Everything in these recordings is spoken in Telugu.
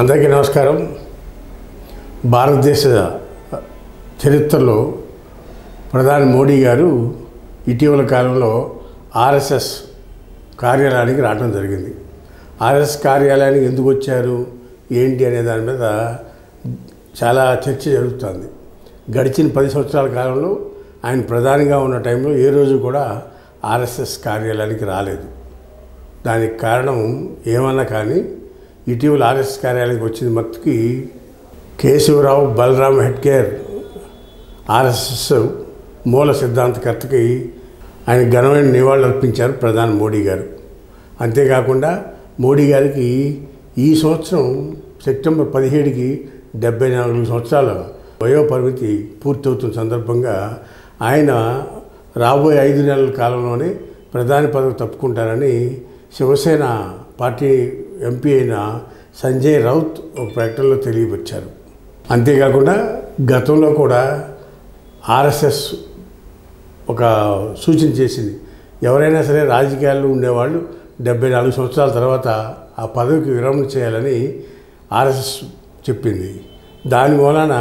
అందరికీ నమస్కారం. భారతదేశ చరిత్రలో ప్రధాని మోడీ గారు ఇటీవల కాలంలో ఆర్ఎస్ఎస్ కార్యాలయానికి రావడం జరిగింది. ఆర్ఎస్ఎస్ కార్యాలయానికి ఎందుకు వచ్చారు ఏంటి అనే దాని మీద చాలా చర్చ జరుగుతుంది. గడిచిన 10 సంవత్సరాల కాలంలో ఆయన ప్రధానిగా ఉన్న టైంలో ఏ రోజు కూడా ఆర్ఎస్ఎస్ కార్యాలయానికి రాలేదు. దానికి కారణం ఏమన్నా కానీ ఇటీవల ఆర్ఎస్ఎస్ కార్యాలయానికి వచ్చిన మట్టుకి కేశవరావు బలరామ్ హెడ్కేర్ ఆర్ఎస్ఎస్ మూల సిద్ధాంతకర్తకి ఆయన ఘనమైన నివాళులు అర్పించారు ప్రధాని మోడీ గారు. అంతేకాకుండా మోడీ గారికి ఈ సంవత్సరం సెప్టెంబర్ 17కి 74 సంవత్సరాల వయోపరిమితి పూర్తవుతున్న సందర్భంగా ఆయన రాబోయే 5 నెలల కాలంలోనే ప్రధాని పదవి తప్పుకుంటారని శివసేన పార్టీ ఎంపీ అయిన సంజయ్ రౌత్ ఒక ప్రకటనలో తెలియవచ్చారు. అంతేకాకుండా గతంలో కూడా ఆర్ఎస్ఎస్ ఒక సూచన చేసింది, ఎవరైనా సరే రాజకీయాల్లో ఉండేవాళ్ళు 74 సంవత్సరాల తర్వాత ఆ పదవికి విరమణ చేయాలని ఆర్ఎస్ఎస్ చెప్పింది. దాని మూలాన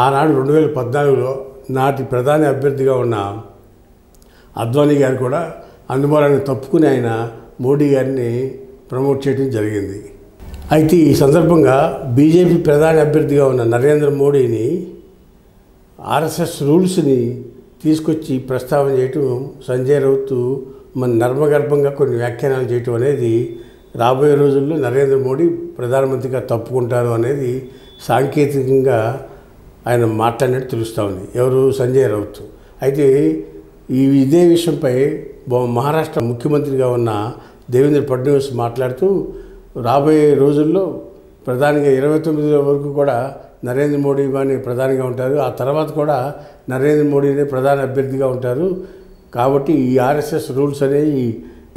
ఆనాడు 2014లో నాటి ప్రధాని అభ్యర్థిగా ఉన్న అద్వానీ గారు కూడా అందుమూలాన్ని తప్పుకుని ఆయన మోడీ గారిని ప్రమోట్ చేయడం జరిగింది. అయితే ఈ సందర్భంగా బీజేపీ ప్రధాని అభ్యర్థిగా ఉన్న నరేంద్ర మోడీని ఆర్ఎస్ఎస్ రూల్స్ని తీసుకొచ్చి ప్రస్తావన చేయటం, సంజయ్ రౌత్ మన నర్మగర్భంగా కొన్ని వ్యాఖ్యానాలు చేయటం అనేది రాబోయే రోజుల్లో నరేంద్ర మోడీ ప్రధానమంత్రిగా తప్పుకుంటారు అనేది సాంకేతికంగా ఆయన మాట్లాడినట్టు తెలుస్తూ ఉంది. ఎవరు? సంజయ్ రౌత్. అయితే ఇదే విషయంపై మహారాష్ట్ర ముఖ్యమంత్రిగా ఉన్న దేవేంద్ర ఫడ్నవీస్ మాట్లాడుతూ రాబోయే రోజుల్లో ప్రధానిగా 29 వరకు కూడా నరేంద్ర మోడీ గారిని ప్రధానిగా ఉంటారు, ఆ తర్వాత కూడా నరేంద్ర మోడీనే ప్రధాన అభ్యర్థిగా ఉంటారు, కాబట్టి ఈ ఆర్ఎస్ఎస్ రూల్స్ అనేవి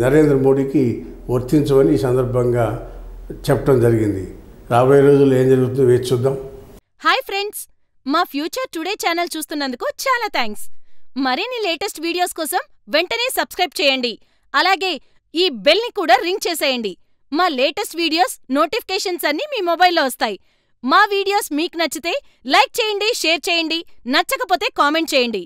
నరేంద్ర మోడీకి వర్తించవని ఈ సందర్భంగా చెప్పడం జరిగింది. రాబోయే రోజుల్లో ఏం జరుగుతుందో వేచి చూద్దాం. హాయ్ ఫ్రెండ్స్, మా ఫ్యూచర్ టుడే ఛానల్ చూస్తున్నందుకు చాలా థ్యాంక్స్. మరిన్ని లేటెస్ట్ వీడియోస్ కోసం వెంటనే సబ్స్క్రైబ్ చేయండి. అలాగే ఈ బెల్ ని కూడా రింగ్ చేసేయండి. మా లేటెస్ట్ వీడియోస్ నోటిఫికేషన్స్ అన్నీ మీ మొబైల్లో వస్తాయి. మా వీడియోస్ మీకు నచ్చితే లైక్ చేయండి, షేర్ చేయండి, నచ్చకపోతే కామెంట్ చేయండి.